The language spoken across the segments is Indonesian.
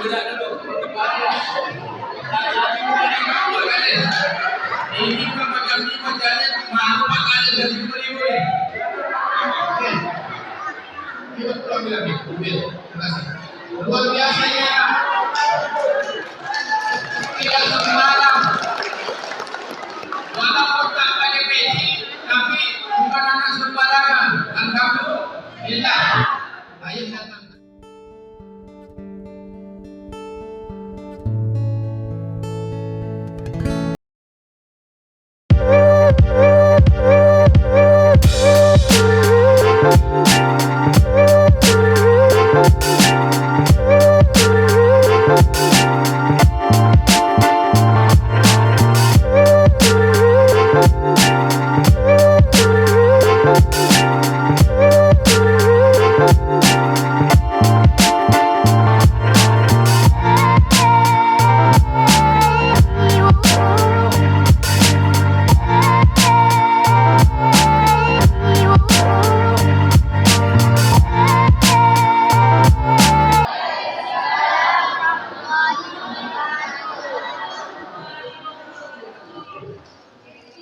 Ini macam ni macamnya malu makanya jadi beri. Ini betul bilang ni. Terima kasih. Luar biasanya. Tidak sembarang. Walaupun tak pakai peci, tapi bukan anak sembarangan. Dan kamu, bila ayah datang.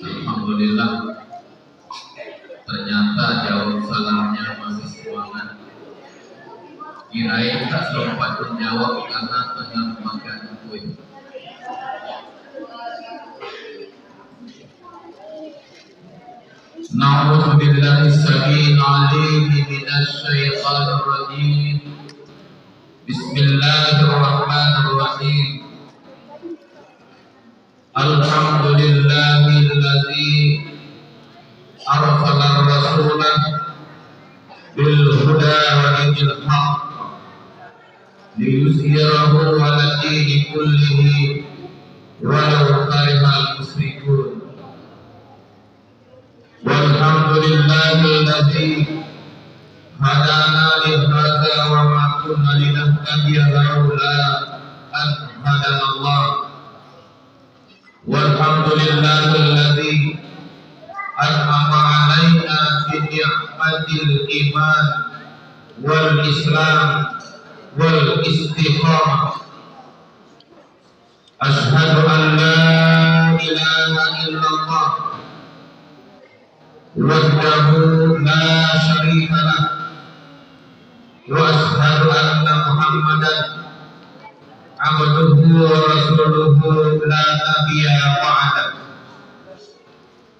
Alhamdulillah, ternyata jawab salamnya masih semangat. Kirain tak sempat menjawab karena tengah makan kue. Na'udzu billahi as-sami'il 'alim minasy syaithanir rajim. Bismillahirrahmanirrahim. Alhamdulillahilladzi arsala rasulah bil huda wa dinil haqq liyuzhirahu 'ala dini kullihi walau karihal musyrikun. Walhamdulillahilladzi hadana li hadza wa ma kunna linahtadiya laula an hadanallah. Walhamdulillahilladzi an'ama 'alaina bi ni'matil iman wal islam wal istiqamah. Asyhadu an la ilaha illallah wahdahu la syarika lah wa asyhadu anna Muhammadan abduhu wa rasuluhu la nabiyya ba'da.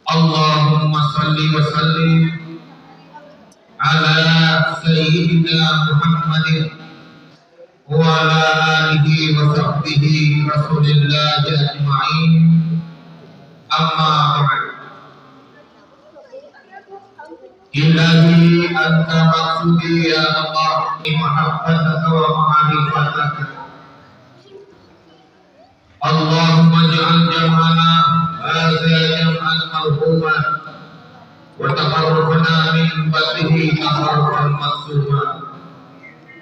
Allahumma salli wa sallim ala sayyidina Muhammadin wa ala alihi wa sahbihi rasulillah ajma'in. Amma ba'd. Ilahi anta maksudi ya Allah, mahabbataka wa ma'rifataka. Allahumma ja'al jam'ana hadza jam'an marhuma wa tafarraqna min ba'dihi tafarruqan maksuma.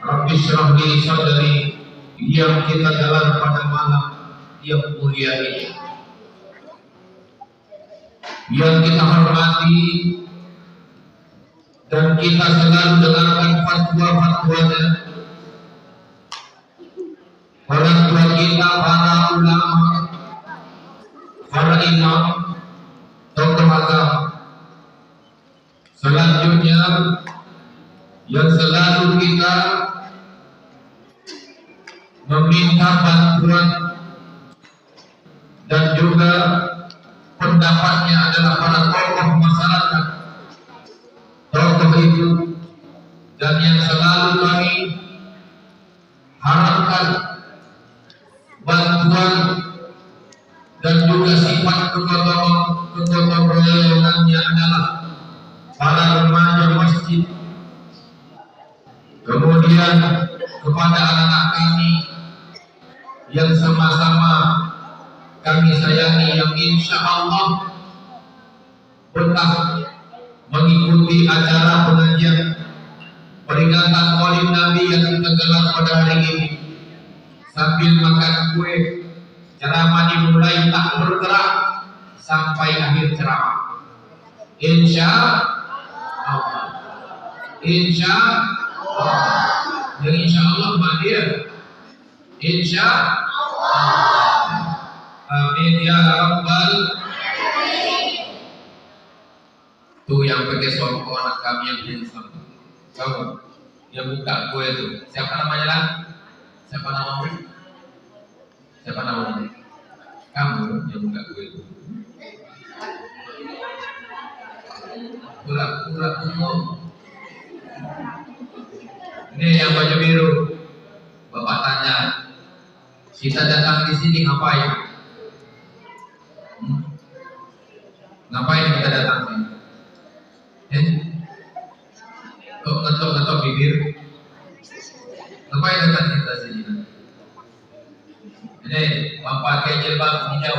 Rabbi shrah li sadri, yang kita dalam pada malam yang mulia ini, yang kita hormati dan kita selalu dengarkan fatwa-fatwanya orang tua kita, para ulama, para imam, tokoh agama. Selanjutnya yang selalu kita meminta bantuan dan juga pendapatnya adalah para tokoh masyarakat, tokoh itu, dan yang selalu kami harapkan bantuan dan juga sifat kegotong royongannya adalah para remaja masjid, kemudian kepada anak-anak kami yang sama-sama kami sayangi, yang insya Allah pernah mengikuti acara pengajian peringatan Maulid Nabi yang kita gelar pada hari ini. Sambil makan kue, ceramah dimulai tak bergerak sampai akhir ceramah. Insya Allah. Insya Allah. Dan insya Allah Mbak Dia, Insya Allah. Amin ya rabbal. Tuh yang pakai sorko anak kami yang handsome. Kamu yang buka kue itu. Siapa namanya lah? Siapa namamu? Siapa namamu? Kamu yang buka kue itu. Pura-pura umum. Ini yang baju biru. Bapak tanya, kita datang di sini ngapain? Ngapain kita datang sini? Ngetok-ngetok bibir. Ngapain datang kita sini? Ini pakai jilbab hijau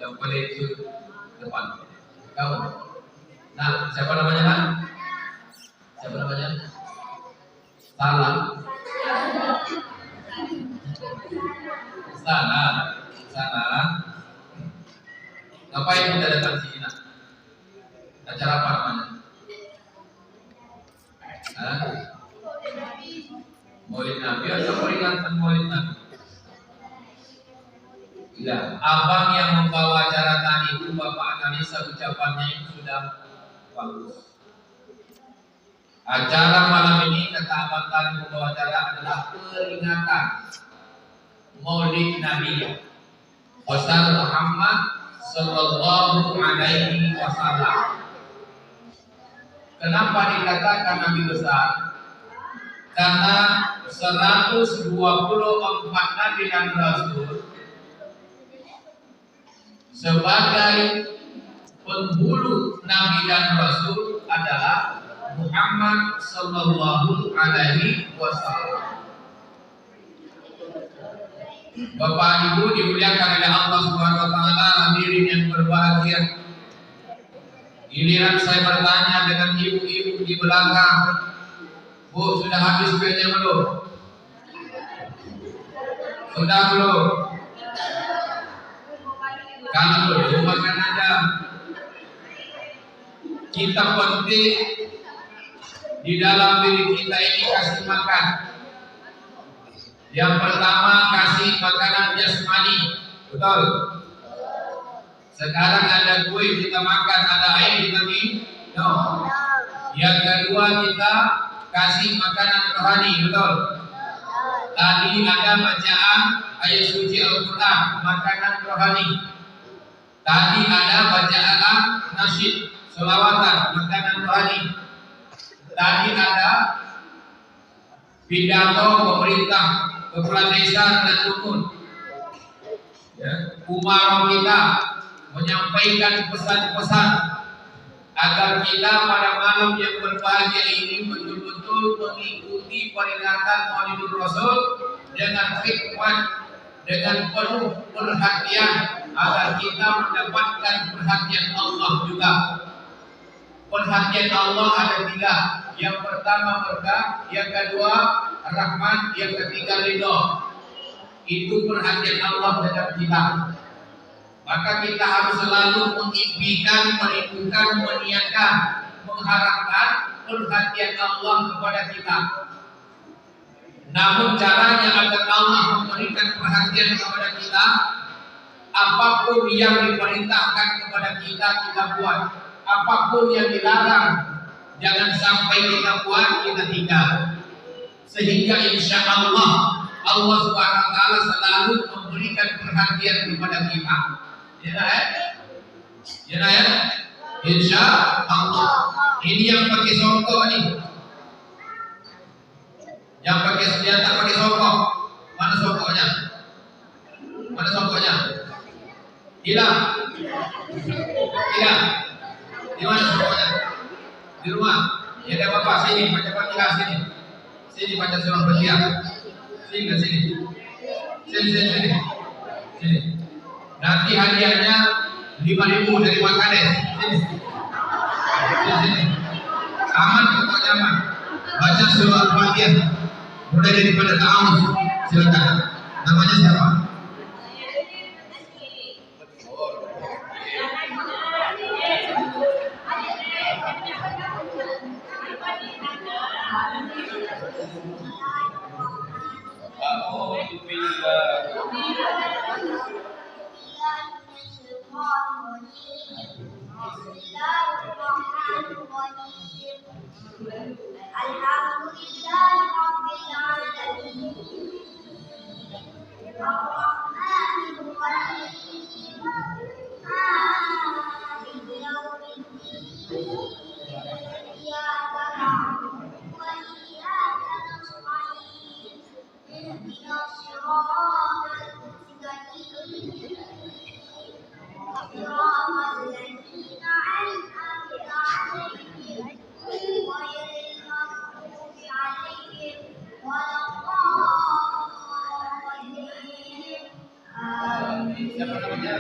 yang paling depan. Kamu? Nah, siapa namanya kan? Siapa namanya? Salah. Sana. Ngapain kita datang sini nak? Acara apa namanya? Maulid Nabi atau peringatan Maulid Nabi? Ya, abang yang membawa acara tadi itu Bapak Analisa ucapannya itu sudah bagus. Acara malam ini kata abang tadi membawa acara adalah peringatan Maulid Nabi Besar Muhammad Sallallahu Alaihi Wasallam. Kenapa dikatakan Nabi besar? Karena 124 Nabi dan Rasul sebagai penghulu Nabi dan Rasul adalah Muhammad Sallallahu Alaihi Wasallam. Bapak Ibu dimuliakan oleh Allah Subhanahu Wa Taala, hadirin yang berbahagia. Giliran saya bertanya dengan ibu-ibu di belakang, Bu, sudah habis kuenya belum? Sudah belum? Kalau belum makan aja. Kita penting di dalam diri kita ini kasih makan. Yang pertama kasih makanan jasmani, betul? Sekarang ada kue kita makan, ada air kita minum. Yang kedua kita kasih makanan rohani, betul? Tadi ada bacaan ayat suci Al-Quran, makanan rohani. Tadi ada bacaan nasyid, selawatan, makanan rohani. Tadi ada pidato pemerintah, kepala desa dan rukun. Umarok kita menyampaikan pesan-pesan agar kita pada malam yang berbahagia ini betul-betul mengikuti peringatan Maulid Rasul dengan hikmat, dengan penuh perhatian agar kita mendapatkan perhatian Allah juga. Perhatian Allah ada 3. Yang pertama berkah, yang kedua rahmat, yang ketiga ridho. Itu perhatian Allah terhadap kita. Maka kita harus selalu mengimpikan, merindukan, meniatkan, mengharapkan perhatian Allah kepada kita. Namun caranya agar Allah memberikan perhatian kepada kita, apapun yang diperintahkan kepada kita, kita buat. Apapun yang dilarang, jangan sampai kita buat, kita tinggal. Sehingga insya Allah Subhanahu Wa Taala selalu memberikan perhatian kepada kita. Ya, insya Allah. Ini yang pakai songkok nih, yang pakai senjata pakai songkok. Mana songkoknya? Mana songkoknya? Hilang. Di mana songkoknya? Di rumah. Ya ada bapak sini, baca Fatihah sini. Sini baca surah Fatihah. Sini. Nanti hadiahnya 5.000 dari Makades. Sini. Aman, pokoknya aman. Baca surah Fatihah. Mulai daripada ta'awuz. Silakan. Namanya siapa? أعوذ Siapa namanya?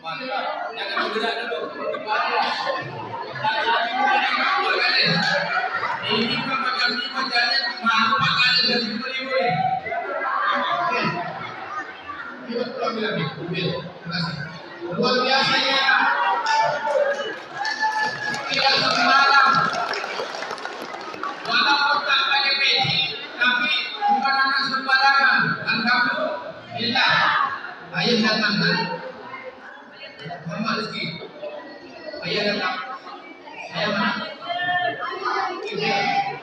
Jangan bergerak dulu. Ini kami bacanya malu makanya dari beri. Luar biasanya. Tidak sembarang. Walaupun tak pakai peci, tapi bukan anak sembarangan. Alhamdulillah. Ayah datang kan? Muhammad Rizki. Ayah datang. Ayah mana?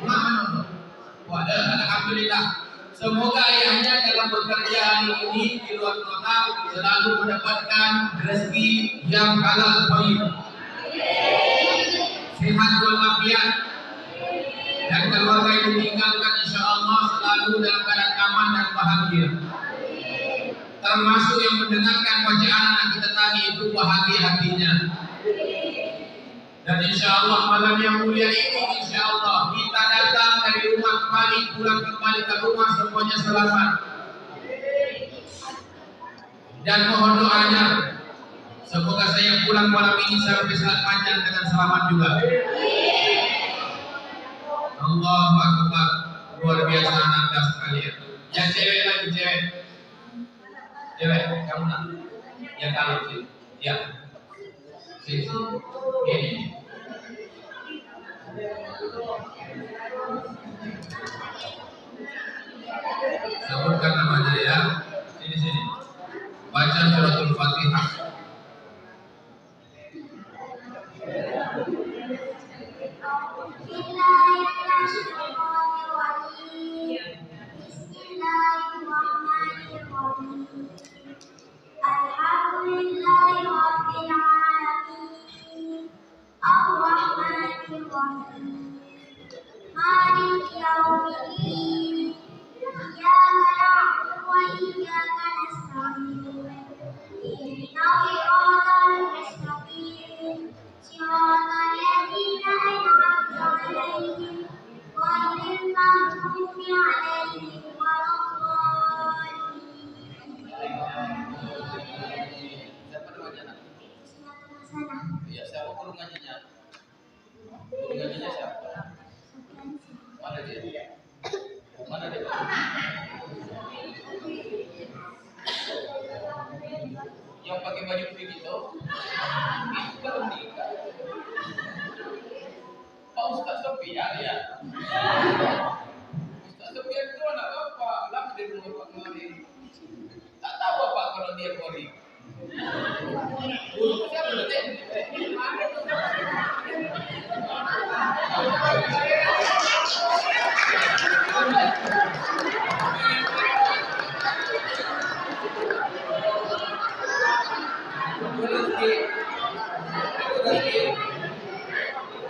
Mana? Wadah, alhamdulillah. Semoga ayahnya dalam bekerja hari ini di luar kota selalu mendapatkan rezeki yang halal thayyib. Sehat walafiat. Dan keluarga yang ditinggalkan insya Allah selalu dalam keadaan aman dan bahagia. Termasuk yang mendengarkan bacaan anak kita tadi itu bahagia hatinya. Dan insya Allah malam yang mulia ini insya Allah kita datang dari rumah kembali, pulang kembali ke rumah semuanya selamat. Dan mohon doanya semoga saya pulang malam ini sampai saat panjang dengan selamat juga. Allahu Akbar, luar biasa anda sekalian. Yang cewek lagi cewek, kamu nak? Yang kalau sih, ya, sini, ini. Sebutkan namanya ya, sini. Baca suratul Fatihah. Ya, siapa guru ngajinya? Guru ngajinya siapa? Mana dia? Mana dia? Yang pakai baju begitu? Itu kan nikah. Pak Ustaz Sofian ya? Ustaz Sofian itu anak bapak, lama di rumah Pak Mari. Tak tahu apa kalau dia Mari. Guru siapa berarti?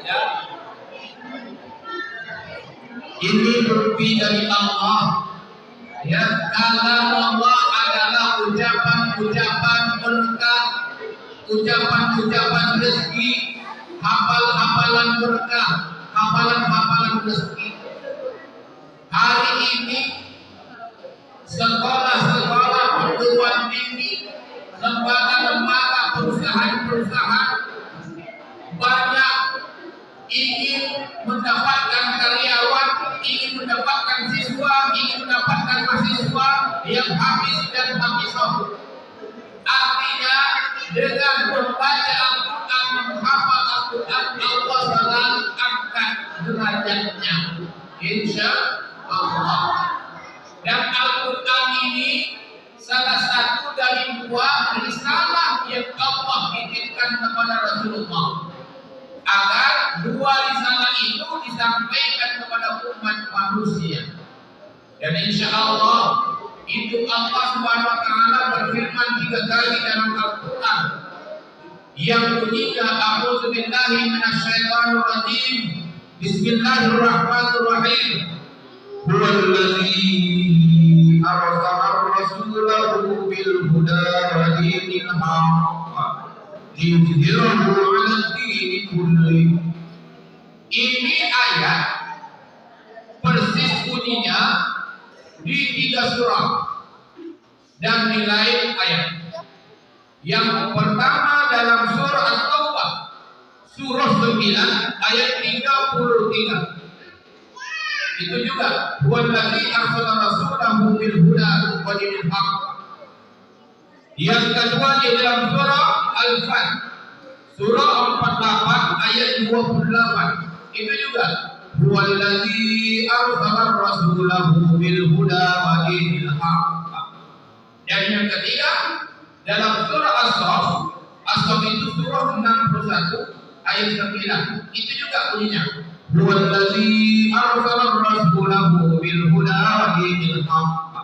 Ya. Ini berpi dari Allah. Ya, kalam Allah adalah ucapan-ucapan berkah, ucapan-ucapan rezeki, hafalan berkah, hafalan rezeki. Hari ini sekolah-sekolah perguruan tinggi, lembaga-lembaga, perusahaan-perusahaan banyak ingin mendapatkan karyawan, ingin mendapatkan siswa, ingin mendapatkan mahasiswa yang habis dan mahasiswa. Artinya dengan membaca Al-Quran, menghafal Al-Quran, Allah selalu angkat derajatnya. Insya Allah. Dan insya Allah itu Allah Subhanahu wa taala berfirman 3 kali dalam Al-Qur'an yang bunyinya a'udzu billahi minasyaitonir rajim. Bismillahirrahmanirrahim. Huwallazi arsala rasulahu bil huda wa dinil haqq liyudhhirahu 'alad dini kulli. Ini ayat persis bunyinya di 3 surah dan di lain ayat. Yang pertama dalam surah At-Taubah surah 9 ayat 33. Itu juga huwallazi arsala rasulahu bil huda wa dinil haqq. Yang kedua di dalam surah Al-Fat surah 48 ayat 28. Itu juga huwallazi arsala rasulahu bil huda wa dinil haqq. Dan yang ketiga dalam surah As-Saff, As-Saff itu surah 61 ayat 9. Itu juga bunyinya huwallazi arsala rasulahu bil huda wa dinil haqq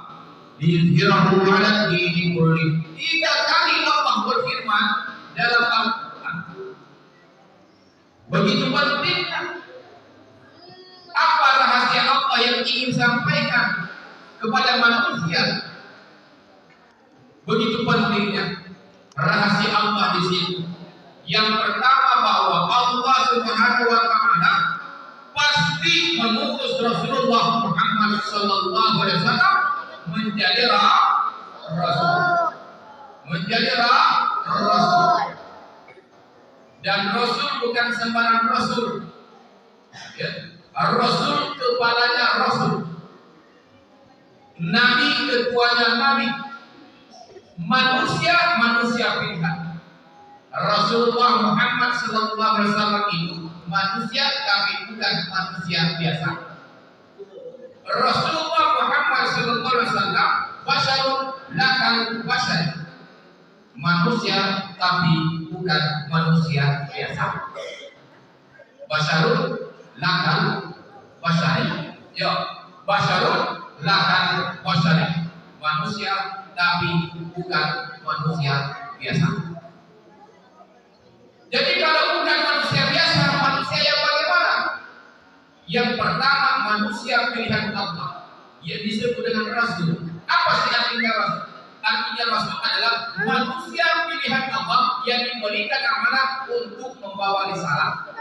liyudhhirahu 'alad dini kulli. 3 kali Allah berfirman dalam Al-Qur'an. Begitu pentingnya. Apa rahasia Allah yang ingin sampaikan kepada manusia? Begitu pentingnya rahasia Allah di sini. Yang pertama bahwa Allah Subhanahu wa taala pasti mengutus Rasulullah Muhammad sallallahu alaihi wasallam menjadi rasul. Menjadi rasul. Dan rasul bukan sembarang rasul. Ya. Rasul kepalanya rasul. Nabi ketuanya nabi. Manusia pilihan. Rasulullah Muhammad sallallahu alaihi wasallam itu manusia tapi bukan manusia biasa. Rasulullah Muhammad sallallahu alaihi wasallam basyarun lakal basyar. Manusia tapi bukan manusia biasa. Basyarun lakal basyar. Yo, basyarun lakal basyar. Manusia tapi bukan manusia biasa. Jadi kalau bukan manusia biasa, manusia yang bagaimana? Yang pertama manusia pilihan Allah, yang disebut dengan rasul. Apa sih artinya rasul? Artinya rasul adalah manusia pilihan Allah yang diberikan amanah untuk membawa risalah.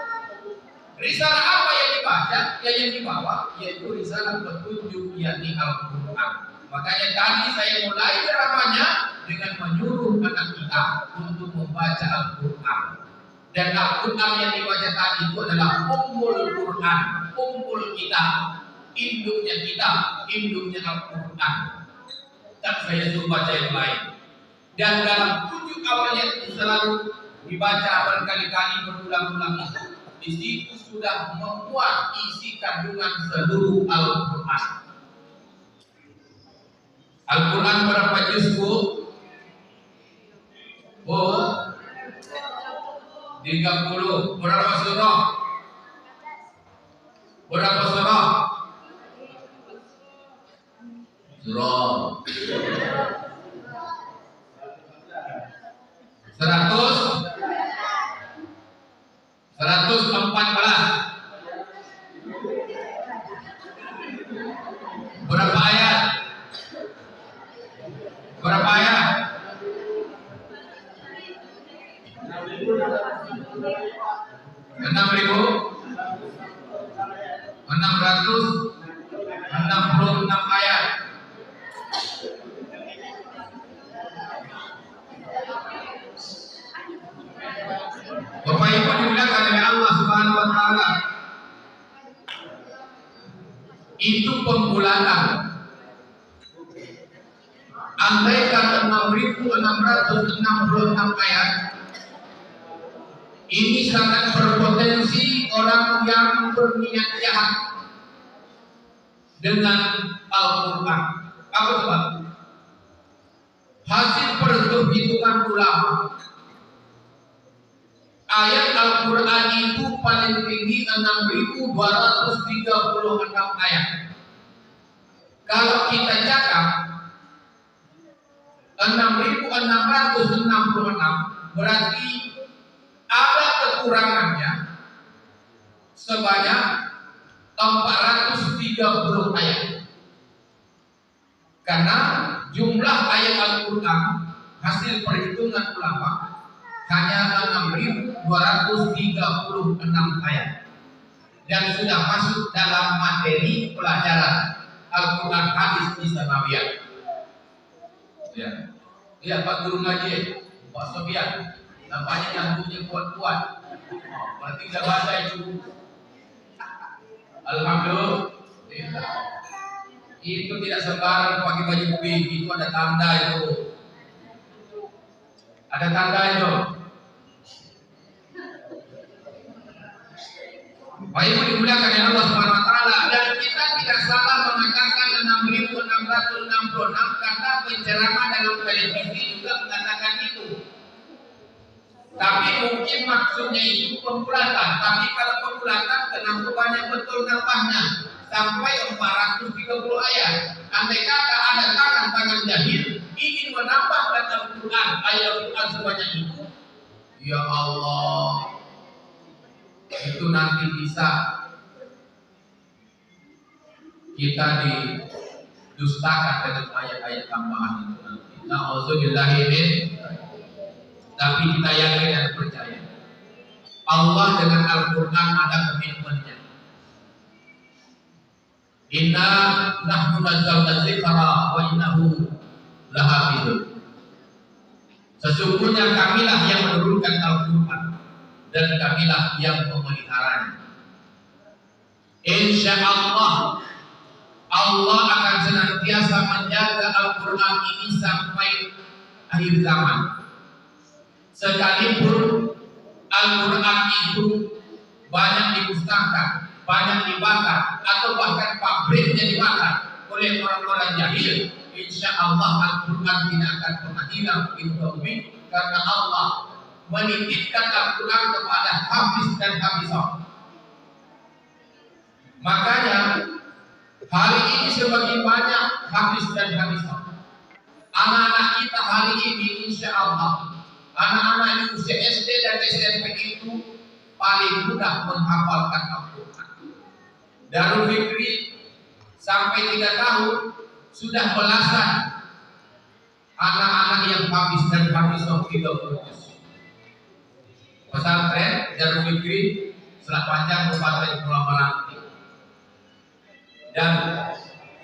Risalah apa yang dibaca? Yang dibawa yaitu risalah petunjuk yakni Al-Qur'an. Makanya tadi saya mulai ceramahnya dengan menyuruh anak kita untuk membaca Al-Qur'an. Dan Al-Qur'an yang dibaca tadi itu adalah ummul Qur'an, ummul kita, induknya Al-Qur'an. Dan saya suruh baca yang lain. Dan dalam 7 awalnya itu selalu dibaca berkali-kali berulang-ulang. Di situ sudah memuat isi kandungan seluruh Al-Qur'an. Al-Quran berapa juz, Bu? Oh, 30. Berapa surah? Berapa surah? Surah 114. Berapa ayat? Berapa ayat? 6.666 ayat. Bapak Ibu dimuliakan oleh Allah Subhanahu wa taala. Itu pembulatan. Andaikan 6.666 ayat ini sangat berpotensi orang yang berniat jahat dengan Al-Quran. Apa sebab? Hasil perhitungan ulama, ayat Al-Quran itu paling tinggi 6.236 ayat. Kalau kita cakap 6.666 berarti ada kekurangannya sebanyak 430 ayat. Karena jumlah ayat Al-Quran hasil perhitungan ulama hanya 6.236 ayat dan sudah masuk dalam materi pelajaran Al-Quran hadis di Sanawiyah. Ya, iya Pak Guru ngaji, Pak Sofian, nampaknya nyambungnya kuat-kuat. Berarti tidak baca itu. Alhamdulillah. Itu tidak sembarang pakai baju pink, itu ada tanda itu. Ada tanda itu. Bapak Ibu dimuliakan oleh Allah Subhanahu wa taala, dan kita tidak salah mengatakan 6.666 karena penceramah dalam televisi juga mengatakan itu. Tapi mungkin maksudnya itu pembulatan. Tapi kalau pembulatan, kenapa banyak betul nambahnya sampai 430 ayat? Andai kata ada tangan jahil ingin menambahkan Al-Quran, ayat Al-Quran sebanyak itu, ya Allah, itu nanti bisa kita didustakan dengan ayat-ayat tambahan itu nanti. Na'udzubillahi. Tapi kita yakin dan percaya Allah dengan Al-Quran ada komitmennya. Inna nahnu nazzalna dzikra wa innahu lahafizun. Sesungguhnya kamilah yang menurunkan Al-Quran dan kamilah yang memeliharanya. Insya Allah Allah akan senantiasa menjaga Al-Quran ini sampai akhir zaman. Sekalipun Al-Quran itu banyak dimusnahkan, banyak dibakar, atau bahkan pabriknya dibakar oleh orang-orang jahil, insya Allah Al-Quran tidak akan pernah hilang di bumi, karena Allah menitipkan Al-Quran kepada hafiz dan hafizah. Makanya hari ini semakin banyak hafiz dan hafizah. Anak-anak kita hari ini insya Allah, anak-anak di usia SD dan SMP itu paling mudah menghafalkan Al-Quran. Darul Fikri sampai 3 tahun sudah belasan anak-anak yang hafiz dan hafizah kita putus. Pesantren Darul Fikri Selat Panjang Kabupaten Pulau Meranti. Dan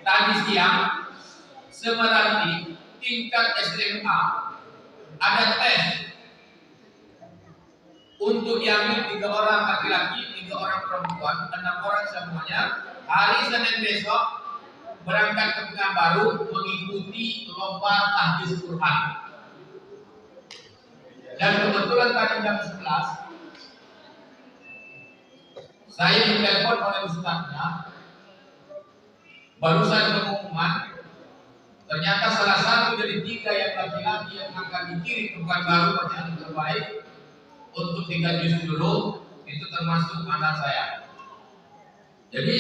tadi siang Semeranti tingkat SMA ada tes untuk diambil 3 orang laki-laki, 3 orang perempuan, 6 orang semuanya. Hari Senin besok berangkat ke Pekanbaru mengikuti lomba tahfiz Quran. Dan kebetulan tadi jam 11 saya ditelepon oleh ustaznya, barusan pengumuman, ternyata salah satu dari 3 yang laki-laki yang akan dikirim ke Pekanbaru bacaan terbaik untuk 3 juz dulu itu termasuk anak saya. Jadi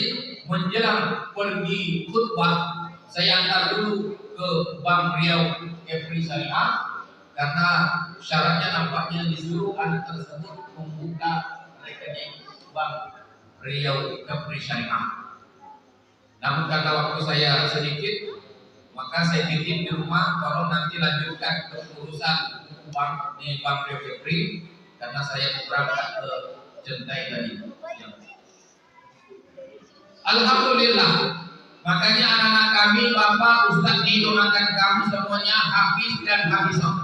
menjelang pergi khutbah, saya antar dulu ke Bank Riau Kepri Syariah, karena syaratnya nampaknya disuruh anak tersebut membuka rekening Bank Riau Kepri Syariah. Namun karena waktu saya sedikit, maka saya titip di rumah, kalau nanti lanjutkan ke urusan bank di Bank Riau Kepri, karena saya berangkat ke Jentai tadi. Alhamdulillah. Makanya anak-anak kami, Bapak, Ustaz didoakan kami semuanya hafiz dan hafizah.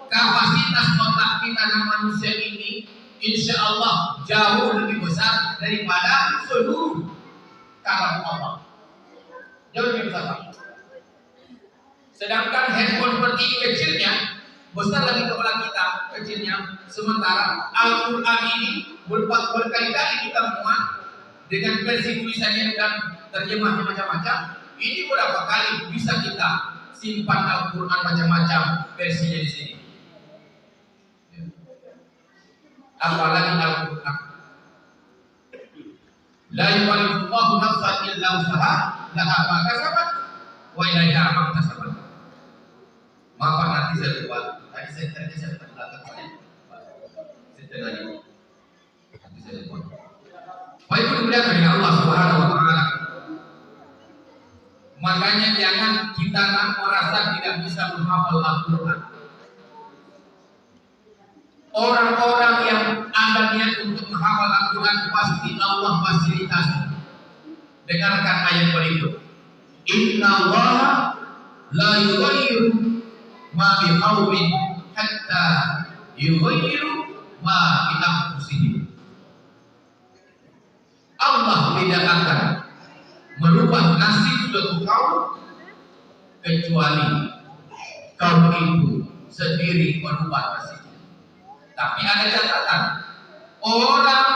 Kapasitas otak kita dan manusia ini insya Allah jauh lebih besar daripada seluruh kalam Allah. Jauh lebih besar. Sedangkan handphone seperti ini kecilnya, besar lagi kepala kita kecilnya. Sementara Al-Quran ini berkali-kali kita muat dengan versi tulisannya dan terjemahnya macam-macam. Ini berapa kali bisa kita simpan Al-Quran macam-macam versinya di sini. Apalagi Al-Quran. La yukallifullahu nafsan illa usaha laha ma kasabat wa ilaiha maktasabat. Maka nanti saya buat tadi saya terlalu lagi. Nanti saya buat. Baik dimuliakan oleh Allah Subhanahu wa taala. Makanya jangan kita merasa tidak bisa menghafal Al-Qur'an. Orang-orang yang ada niat untuk menghafal Al-Quran pasti Allah fasilitasi. Dengarkan ayat berikut. Inna Allah la yughayyiru ma biqaumin hatta yughayyiru ma bi anfusihim. Allah tidak akan merubah nasib suatu kaum kecuali kaum itu sendiri merubah nasib. Tapi ada catatan, orang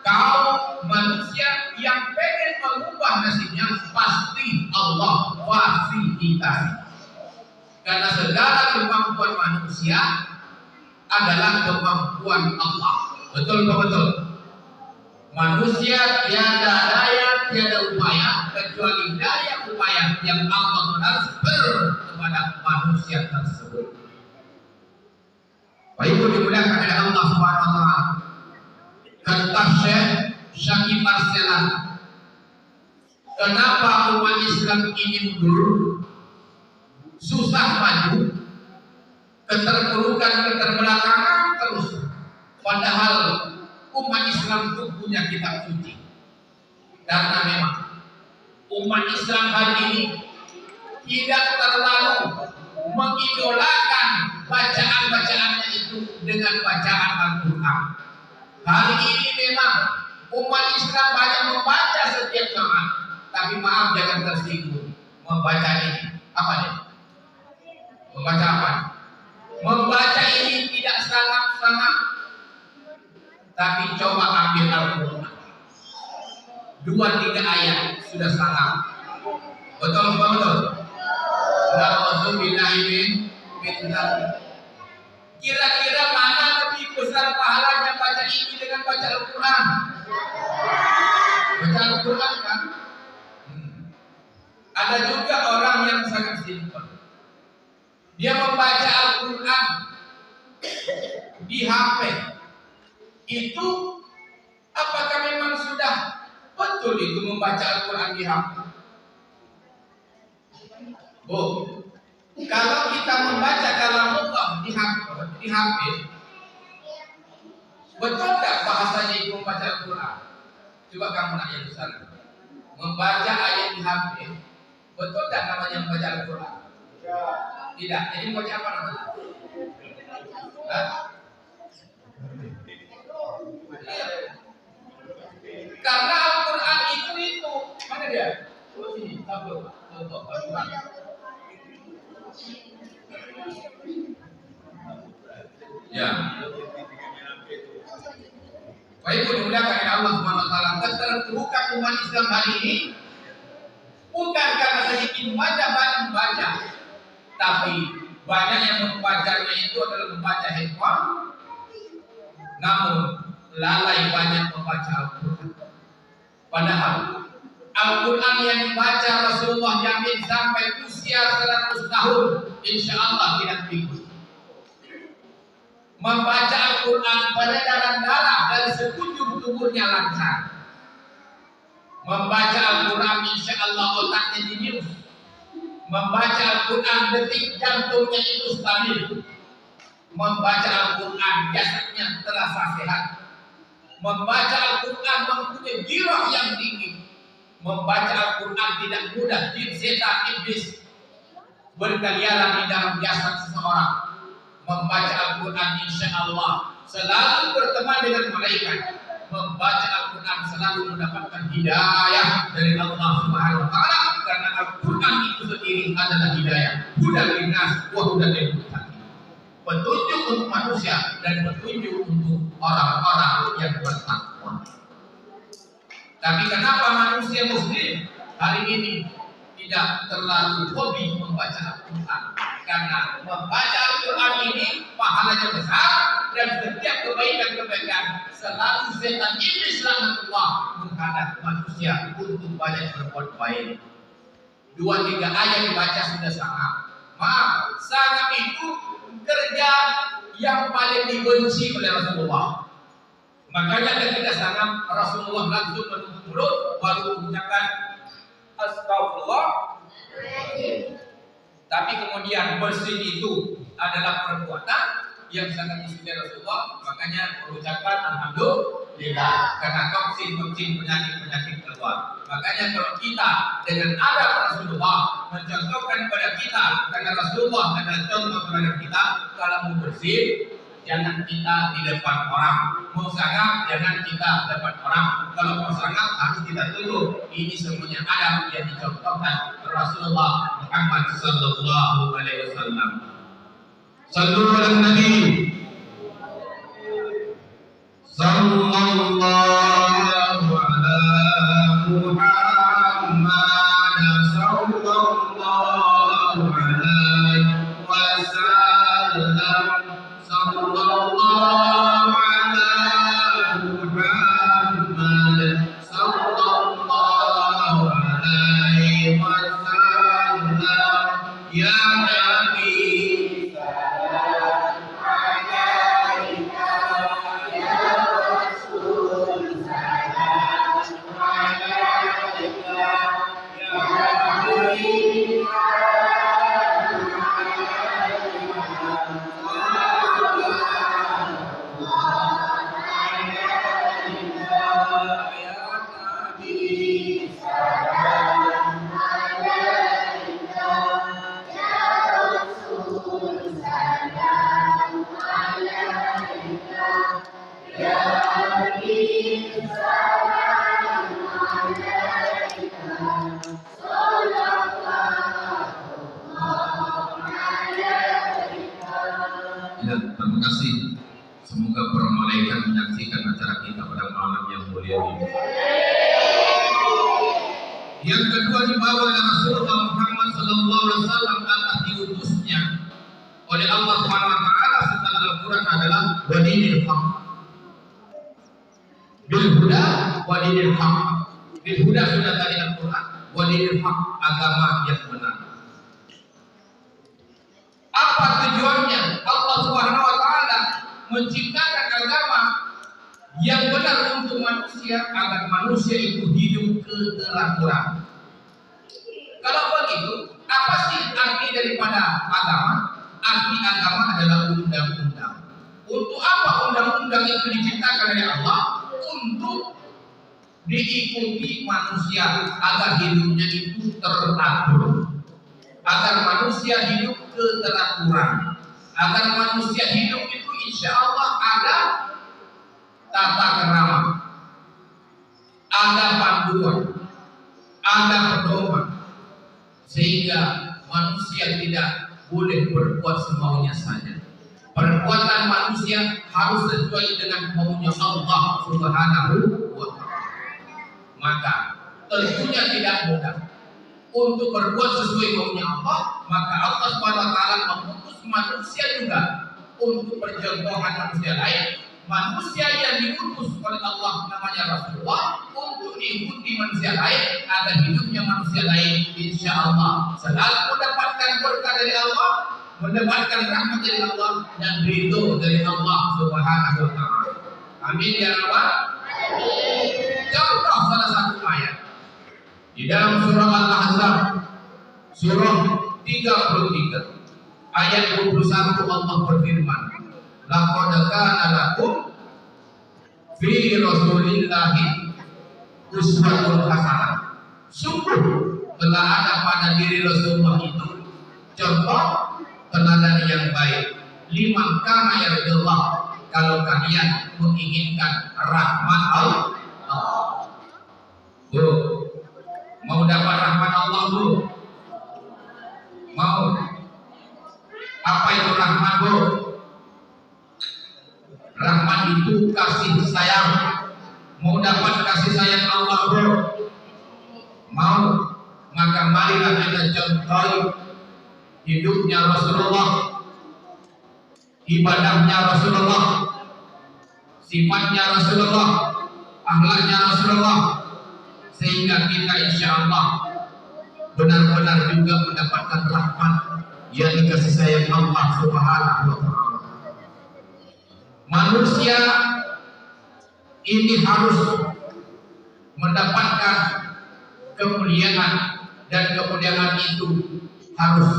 kaum manusia yang pengen mengubah nasibnya pasti Allah fasilitasi. Karena segala kemampuan manusia adalah kemampuan Allah. Betul betul. Manusia tiada daya, tiada upaya kecuali daya upaya yang Allah transfer kepada manusia tersebut. Baik dimuliakan oleh Allah Subhanahu wa taala. Kata Syekh Syakib Marselan, kenapa umat Islam ini mundur, susah maju, keterbelakangan terus, padahal umat Islam itu punya kitab suci. Karena memang umat Islam hari ini tidak terlalu mengidolakan bacaan-bacaannya itu dengan bacaan Al-Quran. Hari ini memang umat Islam banyak membaca setiap saat, tapi maaf jangan tersinggung. Membaca ini apa nih? Membaca apa? Membaca ini tidak sangat-sangat, tapi coba ambil Al-Quran 2-3 ayat sudah sangat. Betul betul. Na'udzubillahi min kira-kira mana lebih besar pahalanya baca ini dengan baca Al-Quran? Baca Al-Quran kan? Ada juga orang yang sangat simpel. Dia membaca Al-Quran di HP. Itu apakah memang sudah betul itu membaca Al-Quran di HP? Bu, kalau kita membaca kalamullah di HP, betul tak bahasanya itu membaca Al-Quran? Coba kamu nak yang besar. Membaca ayat di HP, betul tak namanya membaca Al-Quran? Tidak. Jadi membaca apa namanya? Karena Al-Quran itu mana dia? Oh sini, tabel, contoh Al-Quran. Ya. Baik dimuliakan Allah Subhanahu wa taala, keterbukaan umat Islam hari ini bukan karena sedikit membaca, tapi banyak yang membacanya itu adalah membaca handphone, namun lalai banyak membaca Al-Quran. Padahal Al-Quran yang dibaca Rasulullah jamin sampai usia 100 tahun insya Allah tidak pikir. Membaca Al-Quran peredaran darah dari sekujur tubuhnya lancar. Membaca Al-Quran insya Allah otaknya jenius. Membaca Al-Quran detik jantungnya itu stabil. Membaca Al-Quran jasadnya terasa sehat. Membaca Al-Quran mempunyai jiwa yang tinggi. Membaca Al-Quran tidak mudah jin setan iblis berkeliaran di dalam jasad seseorang. Membaca Al-Quran insya Allah selalu berteman dengan malaikat. Membaca Al-Quran selalu mendapatkan hidayah dari Allah Subhanahu wa taala, karena Al-Quran itu sendiri adalah hidayah. Hudan linnas wa hudan lil muttaqin. Petunjuk untuk manusia dan petunjuk untuk orang-orang yang bertakwa. Tapi kenapa manusia muslim hari ini tidak terlalu hobi membaca Al-Quran? Karena membaca Al-Quran ini pahalanya besar dan setiap kebaikan-kebaikan selalu setan iblis laknatullah menghadap manusia untuk banyak berbuat baik. 2-3 ayat dibaca sudah sangat. Maaf, sangat itu kerja yang paling dibenci oleh Rasulullah. Makanya ketika sangat Rasulullah langsung menutup mulut baru mengucapkan astagfirullah. Tapi kemudian bersin itu adalah perbuatan yang sangat disukai Rasulullah, makanya mengucapkan alhamdulillah karena toksin penyakit keluar. Makanya kalau kita dengan adab Rasulullah mencontohkan kepada kita, karena Rasulullah adalah contoh kepada kita, kalau mau bersih jangan kita di depan orang, mau sangat jangan kita di depan orang, kalau mau sangat harus kita tutup. Ini semuanya adab yang dicontohkan Rasulullah Muhammad sallallahu alaihi wasallam. Sallu ala Nabi sallallahu ala Muhammad sallallahu alaihi wasallam. Sallallahu ala Muhammad sallallahu alaihi wasallam. Ya Nabi terima kasih. Semoga para malaikat menyaksikan acara kita pada malam yang mulia ini. Yang kedua dibawa oleh Rasulullah Muhammad sallallahu alaihi wasallam atas diutusnya oleh Allah Subhanahu wa taala setelah Al-Qur'an adalah wadinil haq. Bil huda wadinil haq. Bil huda sudah tadi Al-Qur'an, wadinil haq agama yang benar. Apa tujuannya? Allah Subhanahu wa taala menciptakan agama yang benar untuk manusia agar manusia itu hidup keteraturan. Kalau begitu, apa sih arti daripada agama? Arti agama adalah undang-undang. Untuk apa undang-undang itu diciptakan oleh Allah? Untuk diikuti manusia agar hidupnya itu teratur. Agar manusia hidup keteraturan, agar manusia hidup itu insya Allah ada tata kerama, ada panduan, ada pedoman, sehingga manusia tidak boleh berbuat semaunya saja. Perbuatan manusia harus sesuai dengan maunya Allah Subhanahu wa taala. Maka tentunya tidak mudah untuk berbuat sesuai maunya Allah, maka Allah SWT mengutus manusia juga untuk percontohan manusia lain. Manusia yang diutus oleh Allah namanya Rasulullah untuk diikuti manusia lain agar hidupnya manusia lain insya Allah selalu mendapatkan berkah dari Allah, mendapatkan rahmat dari Allah dan ridho dari Allah Subhanahu wa taala. Amin ya rabbal alamin. Contoh salah satu ayat di dalam surah Al-Ahzab surah 33 ayat 21 Allah berfirman, laqad kana lakum fi rasulillahi uswatun hasanah. Sungguh telah ada pada diri Rasulullah itu contoh teladan yang baik. Liman kana yarjullah, kalau kalian menginginkan rahmat Allah. Bu, mau dapat rahmat Allah, Bu? Mau? Apa itu rahmat, Bu? Rahmat itu kasih sayang. Mau dapat kasih sayang Allah, Bu? Mau? Maka marilah kita contoh hidupnya Rasulullah, ibadahnya Rasulullah, sifatnya Rasulullah, akhlaknya Rasulullah, sehingga kita insya Allah benar-benar juga mendapatkan rahmat yang dikasih sayang Allah Subhanahu wa Ta'ala. Manusia ini harus mendapatkan kemuliaan, dan kemuliaan itu harus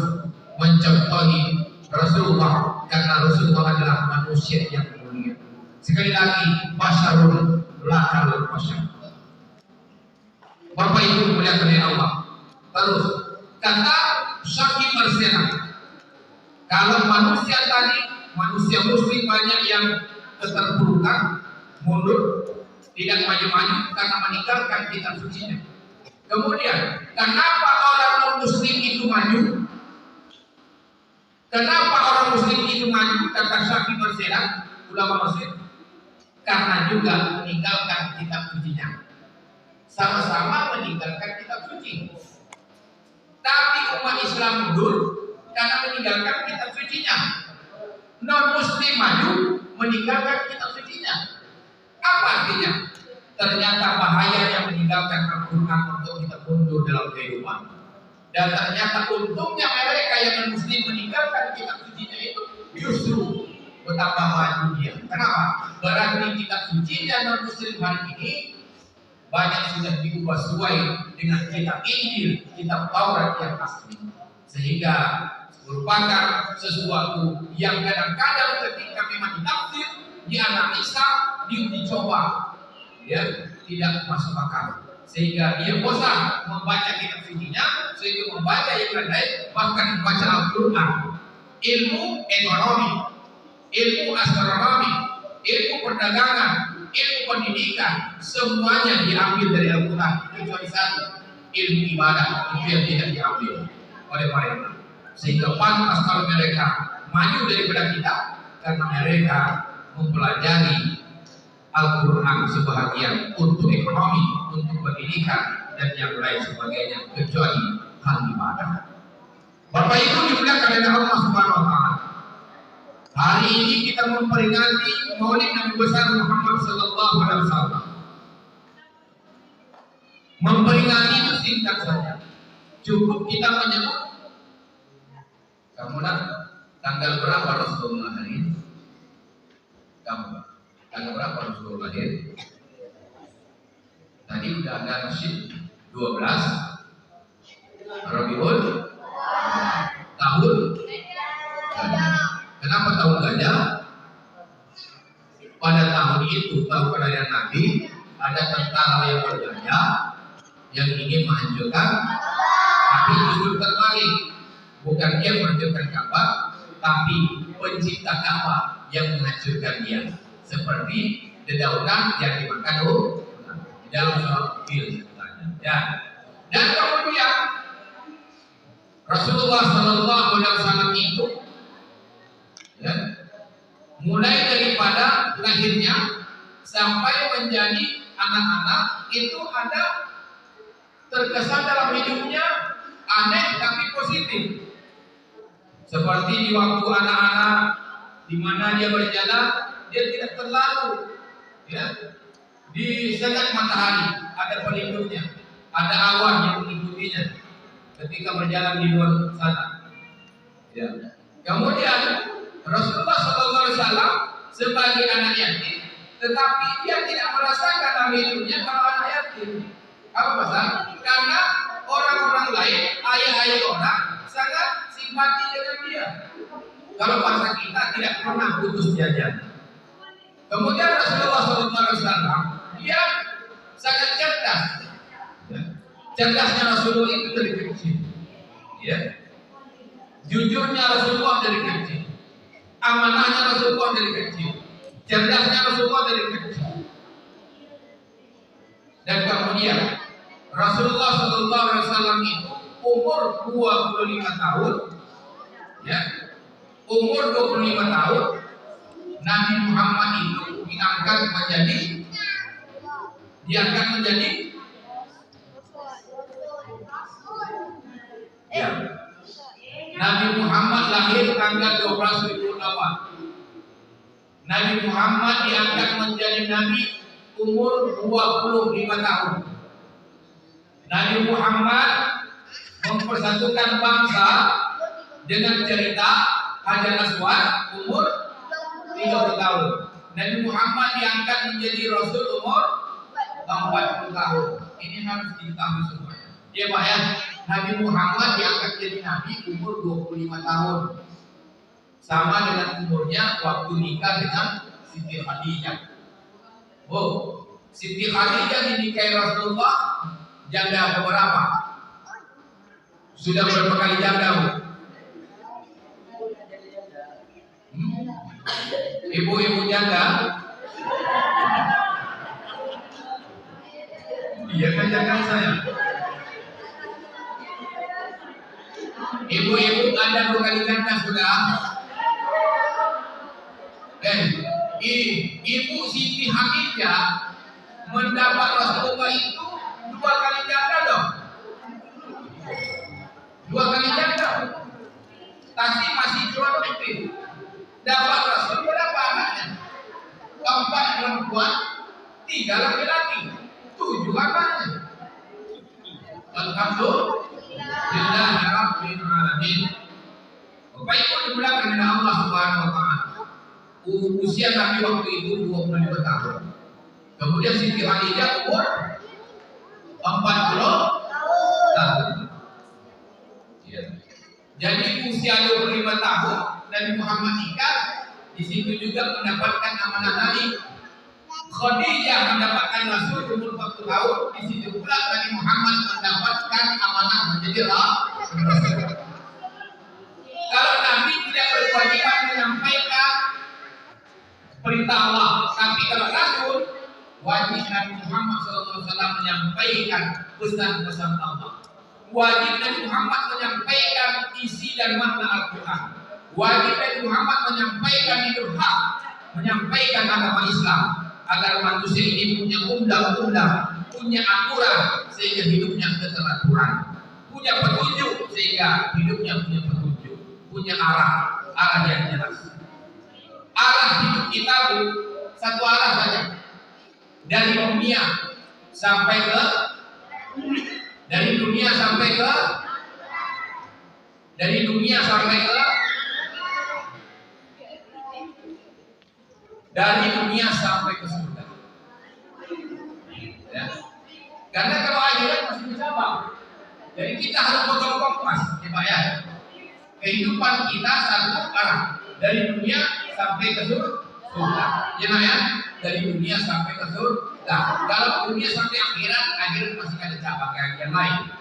mencontohi Rasulullah, karena Rasulullah adalah manusia yang mulia. Sekali lagi, basyarun lakal basyar. Bapak Ibu muliakan oleh Allah. Terus kata Syakib Marsena, kalau manusia tadi, manusia muslim banyak yang keterpurukan, mundur, tidak maju-maju karena meninggalkan kitab sucinya. Kemudian, kenapa orang non-muslim itu maju? Kenapa orang muslim itu maju? Kata Syakib Marsena, ulama muslim, karena juga meninggalkan kitab sucinya. Sama-sama meninggalkan kitab suci. Tapi umat Islam mundur karena meninggalkan kitab sucinya. Non-muslim maju meninggalkan kitab sucinya. Apa artinya? Ternyata bahayanya meninggalkan Al-Quran untuk kita mundur dalam kehidupan. Dan ternyata untungnya mereka yang non-muslim meninggalkan kitab sucinya itu justru betapa maju dia. Kenapa? Berarti kitab suci dan non-muslim hari ini banyak sudah diubah sesuai dengan kitab Injil, kitab Taurat yang asli, sehingga merupakan sesuatu yang kadang-kadang ketika memang ditafsir, dianalisa, diuji coba, ya tidak masuk akal, sehingga dia bosan membaca kitab sucinya, sehingga membaca yang lain, bahkan membaca Al-Quran, ilmu ekonomi, ilmu astronomi, ilmu perdagangan, ilmu pendidikan, semuanya diambil dari Al-Quran, kecuali satu, ilmu ibadah, itu yang tidak diambil oleh mereka. Sehingga pantas kalau mereka maju daripada kita, karena mereka mempelajari Al-Quran sebahagian untuk ekonomi, untuk pendidikan, dan yang lain sebagainya, kecuali hal ibadah. Bapak Ibu dimuliakan oleh Allah Subhanahu wa Ta'ala. Hari ini kita memperingati Maulid Nabi besar Muhammad sallallahu alaihi wasallam. Memperingati itu singkat saja. Cukup kita menyebut, kamu tanggal berapa Rasulullah lahir? Kamu tanggal berapa Rasulullah lahir? Tadi udah ada nasyid 12 Rabiul tahun. Kenapa tahun gajah? Pada tahun itu, tahun kelahiran Nabi, ada tentara yang bergajah yang ingin menghancurkan, tapi justru terbalik. Bukan dia menghancurkan Ka'bah, tapi pencipta Ka'bah yang menghancurkan dia. Seperti dedaunan yang dimakan di dalam surat Fil. Dan kemudian Rasulullah Sallallahu Alaihi Wasallam itu, ya, mulai daripada lahirnya sampai menjadi anak-anak itu ada terkesan dalam hidupnya aneh tapi positif. Seperti di waktu anak-anak di mana dia berjalan, dia tidak terlalu, ya, disengat matahari, ada pelindungnya, ada awan yang mengikutinya ketika berjalan di luar sana. Ya. Kemudian Rasulullah SAW sebagai anak yatim, tetapi dia tidak merasakan dalam hidupnya kalau anak yatim. Apa pasal? Karena orang-orang lain, ayah-ayah orang sangat simpati dengan dia. Kalau bahasa kita tidak pernah putus jajan. Kemudian Rasulullah SAW dia sangat cerdas. Ya. Cerdasnya Rasulullah itu dari kecil. Ya. Jujurnya Rasulullah dari kecil. Amanahnya Rasulullah dari kecil, cerdasnya Rasulullah dari kecil. Dan kemudian Rasulullah Sallallahu Alaihi Wasallam itu umur 25 tahun, ya, umur 25 tahun Nabi Muhammad itu diangkat menjadi ya, Nabi Muhammad Muhammad lahir tanggal 12 Rabiul Awal. Nabi Muhammad diangkat menjadi nabi umur 25 tahun. Nabi Muhammad mempersatukan bangsa dengan cerita Hajar Aswad umur 30 tahun. Nabi Muhammad diangkat menjadi Rasul umur 40 tahun. Ini harus diketahui semua. Ya Pak ya, Nabi Muhammad diangkat jadi nabi umur 25 tahun. Sama dengan umurnya waktu nikah dengan Siti Khadijah. Oh, Siti Khadijah dinikahi Rasulullah janda berapa? Sudah berapa kali janda? Ibu-ibu janda? Iya kan jangan saya. Ibu-ibu ada 2 kali janda sudah. Ibu Siti Khadijah mendapat Rasulullah itu 2 kali janda dong. 2 kali janda. Tapi masih produktif. Dapat Rasul berapa anaknya? 4 perempuan, 3 laki-laki, 7 anaknya. Alhamdulillah Rabbil Alamin. Bapak Ibu dimulakan dengan Allah Subhanahu Wa Taala. Usia Nabi waktu itu 25 tahun. Kemudian Siti Khadijah umur 40 tahun. Ya. Jadi usia 25 tahun Nabi Muhammad nikah, di situ juga mendapatkan amanah Nabi. Khadijah mendapatkan Rasul umur 40 tahun, di situ pula Nabi Muhammad mendapatkan amanah menjadi Rasul. Kalau Nabi tidak berkewajiban menyampaikan perintah Allah, tapi kalau Rasul wajib Nabi Muhammad SAW menyampaikan pesan-pesan Allah. Wajib Nabi Muhammad menyampaikan isi dan makna Al-Quran. Wajib Nabi Muhammad menyampaikan hidup hak, menyampaikan agama Islam, agar manusia ini punya undang-undang, punya aturan sehingga hidupnya teraturan, punya petunjuk sehingga hidupnya punya petunjuk, punya arah yang jelas. Arah hidup kita satu arah saja, dari dunia sampai ke dari dunia sampai ke surga. Ya. Karena kalau akhirat masih bercabang, jadi kita harus bergerak pas, ya Pak ya. Kehidupan kita satu arah, dari dunia sampai ke surga, ya Pak ya. Dari dunia sampai ke surga. Kalau dunia sampai akhirat masih ada cabang yang lain.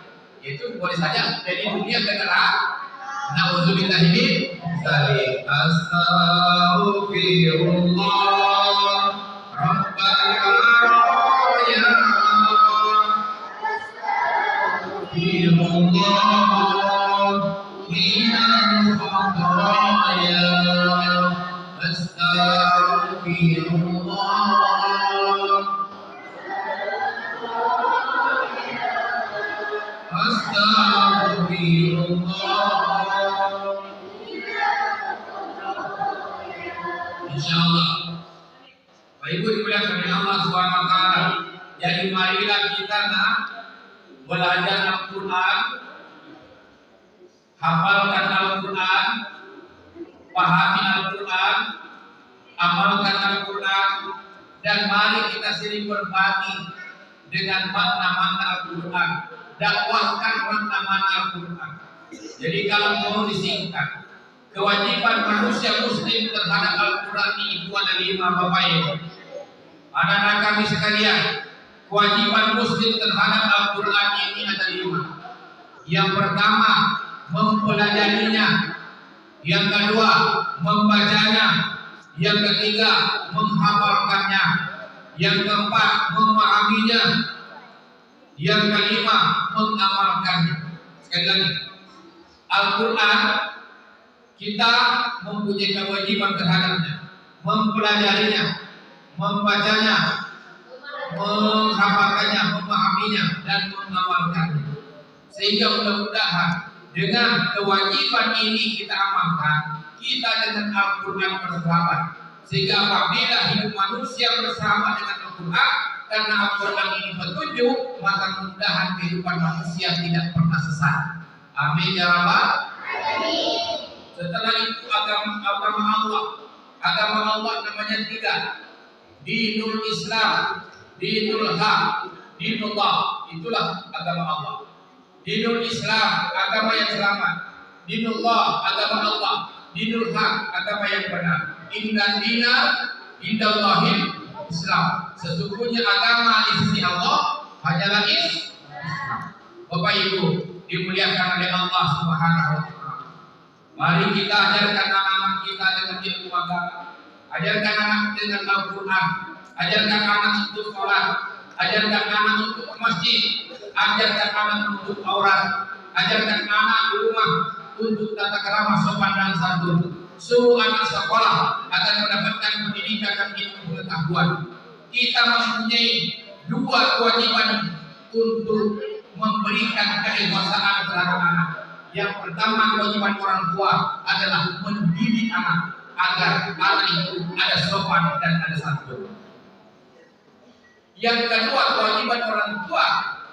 Itu boleh saja dari dunia ke neraka. Nauzubillah min dzalik. Astaghfirullah Rabbana ya Astaghfirullah minal khataya. Astaghfirullah. Insyaallah. Bapak Ibu dimuliakan oleh Allah Subhanahu wa taala. Jadi marilah kita belajar Al-Qur'an, hafalkan Al-Qur'an, pahami Al-Qur'an, amalkan Al-Qur'an, dan mari kita sering berbagi dengan makna-makna Al-Qur'an. Dakwahkan makna-makna Al-Qur'an. Jadi kalau mau disingkat, kewajiban manusia muslim terhadap Al-Qur'an itu ada 5 Bapak Ibu. Anak-anak kami sekalian, kewajiban muslim terhadap Al-Qur'an ini ada 5. Yang pertama, mempelajarinya. Yang kedua, membacanya. Yang ketiga, menghafalkannya. Yang keempat, memahaminya. Yang kelima, mengamalkannya. Sekali lagi, Al-Quran kita mempunyai kewajiban terhadapnya, mempelajarinya, membacanya, menghafalkannya, memahaminya, dan mengamalkannya. Sehingga mudah-mudahan dengan kewajiban ini kita amalkan, kita dengan Al-Quran bersahabat. Sehingga apabila hidup manusia bersahabat dengan Al-Quran, karena Al-Quran ini petunjuk, maka mudah-mudahan kehidupan manusia tidak pernah sesat. Amin ya Rabbal. Setelah itu agama Allah. Agama Allah namanya 3. Dinul Islam, Dinul Haq, Dinullah. Itulah agama Allah. Dinul Islam, agama yang selamat. Dinullah, agama Allah. Dinul Haq, agama yang benar. Inna dina indallahil Islam. Sesungguhnya agama di sisi Allah hanyalah Islam. Bapak Ibu dimuliakan oleh Allah Subhanahu wa taala. Mari kita ajarkan anak-anak kita dengan ilmu agama. Ajarkan anak dengan Al-Quran. Ajarkan anak untuk sholat. Ajarkan anak untuk ke masjid. Ajarkan anak untuk aurat. Ajarkan anak di rumah untuk tata krama sopan dan santun. Suruh anak sekolah agar mendapatkan pendidikan dan ilmu pengetahuan. Kita mempunyai 2 kewajiban untuk memberikan kedewasaan terhadap anak. Yang pertama, kewajiban orang tua adalah mendidik anak agar anak itu ada sopan dan ada santun. Yang kedua, kewajiban orang tua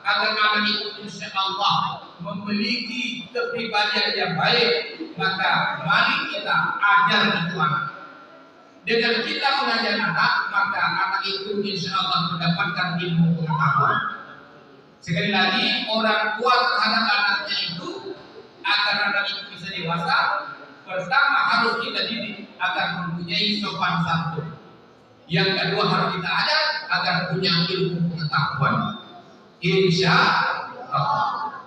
agar anak itu insya Allah memiliki kepribadian yang baik, maka mari kita ajar itu anak. Dengan kita mengajar anak, maka anak itu insya Allah mendapatkan ilmu pengetahuan. Sekali lagi, orang tua terhadap anaknya itu agar anak itu bisa dewasa, pertama harus kita didik agar mempunyai sopan santun. Yang kedua harus kita ajar agar punya ilmu pengetahuan. Insya Allah.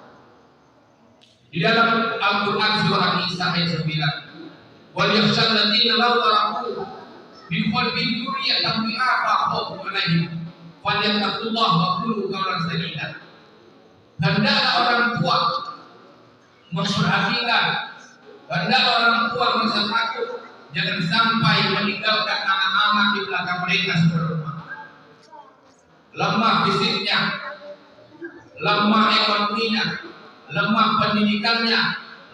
Di dalam Al-Quran surah An-Nisa ayat 9, wal yakhshal ladzina law taraku min khalfihim dzurriyyatan dha'afan khawfun 'alaihim falyattaqullaha wa qulu qawlan sadida. Hendaklah orang tua memperhatikan, hendaklah orang tua merasa takut jangan sampai meninggalkan anak-anak di belakang mereka seberumah. Lemah fisiknya, lemah ekonominya, lemah pendidikannya,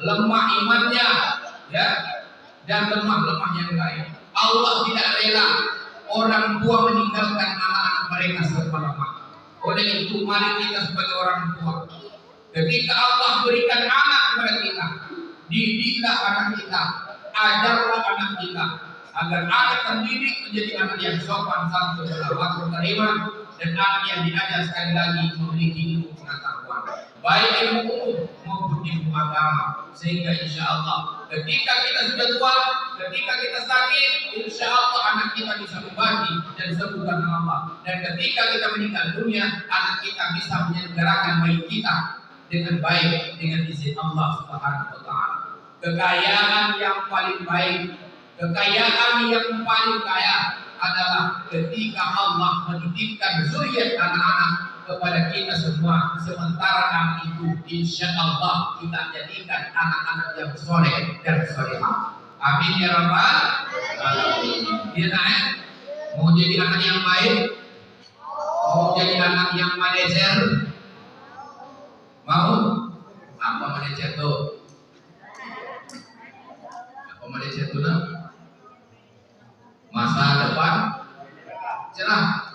lemah imannya, ya, dan lemah-lemah yang lain. Allah tidak rela orang tua meninggalkan anak-anak mereka serba lemah. Oleh itu, mari kita sebagai orang tua, ketika Allah berikan anak kepada kita, didiklah anak kita, ajarlah anak kita, agar anak terdidik menjadi anak yang sopan santun, bertakwa, beriman, dan anak yang diajar sekali lagi memiliki ilmu pengetahuan, baik ilmu umum maupun ilmu agama. Sehingga insya Allah ketika kita sudah tua, ketika kita sakit, insya Allah anak kita bisa membagi dan sembuhkan Allah. Dan ketika kita meninggal dunia, anak kita bisa menyelenggarakan bayi kita dengan baik dengan izin Allah Subhanahu wa taala. Kekayaan yang paling baik, kekayaan yang paling kaya adalah ketika Allah menitipkan zuriat anak-anak kepada kita semua. Sementara anak itu insya Allah kita jadikan anak-anak yang soleh dan solehah. Amin ya Rabbal alamin. Dia naik mau jadi anak yang baik, mau jadi anak yang manajer, mau apa manajer tuh? Apa manajer tuh? Masa depan cerah.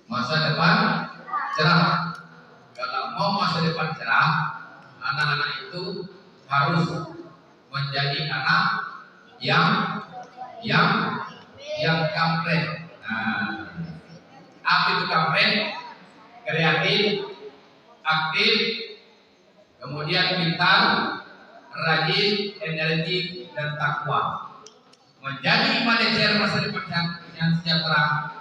Masa depan cerah. Kalau mau masa depan cerah, anak-anak itu harus menjadi anak yang kampret. Nah, apa itu kampret? Kreatif, aktif, kemudian pintar, rajin, energik, dan takwa. Menjadi manajer masa depan yang sejahtera,